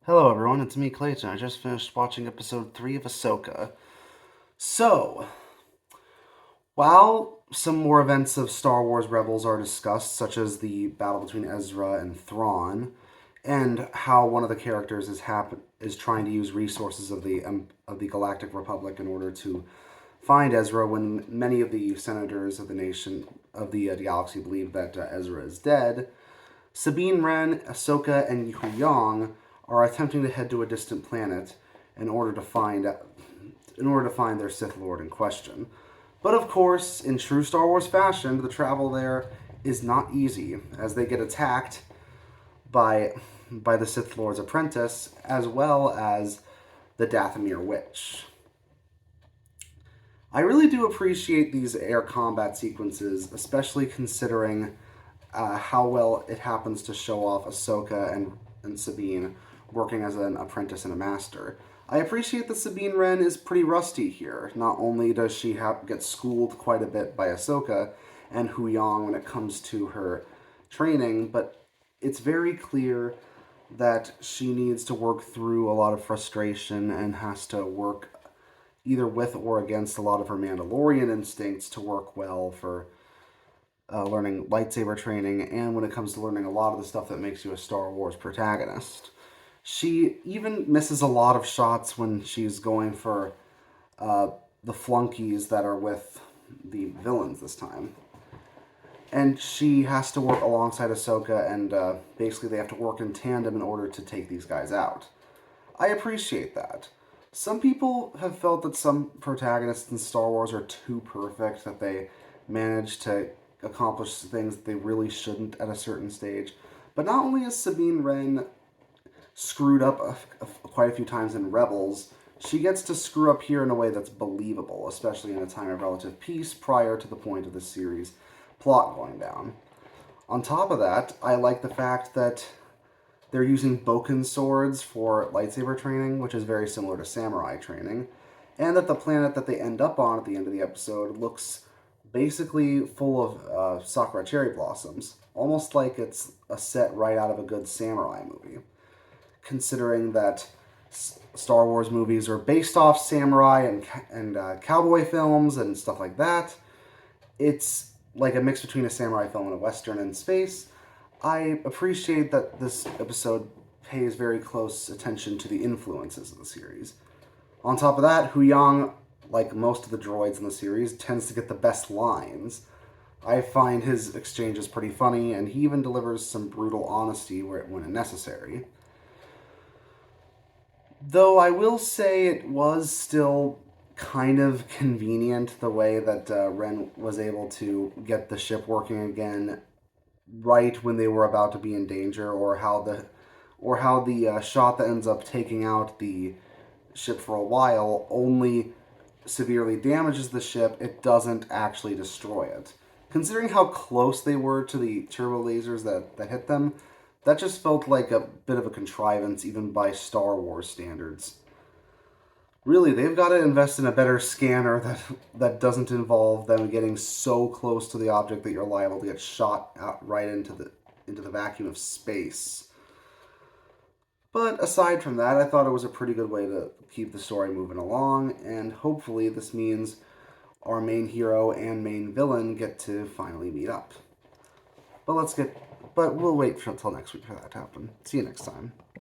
Hello everyone, it's me Clayton. I just finished watching episode 3 of Ahsoka. So, while some more events of Star Wars Rebels are discussed, such as the battle between Ezra and Thrawn, and how one of the characters is trying to use resources of the Galactic Republic in order to find Ezra, when many of the senators of the nation of the galaxy believe that Ezra is dead, Sabine Wren, Ahsoka, and Yang are attempting to head to a distant planet in order to find their Sith Lord in question. But of course, in true Star Wars fashion, the travel there is not easy, as they get attacked by the Sith Lord's apprentice, as well as the Dathomir Witch. I really do appreciate these air combat sequences, especially considering how well it happens to show off Ahsoka and Sabine working as an apprentice and a master. I appreciate that Sabine Wren is pretty rusty here. Not only does she get schooled quite a bit by Ahsoka and Yang when it comes to her training, but it's very clear that she needs to work through a lot of frustration and has to work either with or against a lot of her Mandalorian instincts to work well for learning lightsaber training, and when it comes to learning a lot of the stuff that makes you a Star Wars protagonist. She even misses a lot of shots when she's going for the flunkies that are with the villains this time. And she has to work alongside Ahsoka, and basically they have to work in tandem in order to take these guys out. I appreciate that. Some people have felt that some protagonists in Star Wars are too perfect, that they manage to accomplish things that they really shouldn't at a certain stage. But not only is Sabine Wren screwed up quite a few times in Rebels, she gets to screw up here in a way that's believable, especially in a time of relative peace prior to the point of the series' plot going down. On top of that, I like the fact that they're using Boken swords for lightsaber training, which is very similar to samurai training, and that the planet that they end up on at the end of the episode looks basically full of sakura cherry blossoms, almost like it's a set right out of a good samurai movie. Considering that Star Wars movies are based off samurai and cowboy films and stuff like that, it's like a mix between a samurai film and a western in space. I appreciate that this episode pays very close attention to the influences of the series. On top of that, Yang, like most of the droids in the series, tends to get the best lines. I find his exchanges pretty funny, and he even delivers some brutal honesty when necessary. Though I will say it was still kind of convenient the way that Wren was able to get the ship working again right when they were about to be in danger, or how the shot that ends up taking out the ship for a while only severely damages the ship. It doesn't actually destroy it. Considering how close they were to the turbo lasers that hit them, that just felt like a bit of a contrivance even by Star Wars standards. Really, they've got to invest in a better scanner that doesn't involve them getting so close to the object that you're liable to get shot out right into the vacuum of space. But aside from that, I thought it was a pretty good way to keep the story moving along, and hopefully this means our main hero and main villain get to finally meet up. But we'll wait until next week for that to happen. See you next time.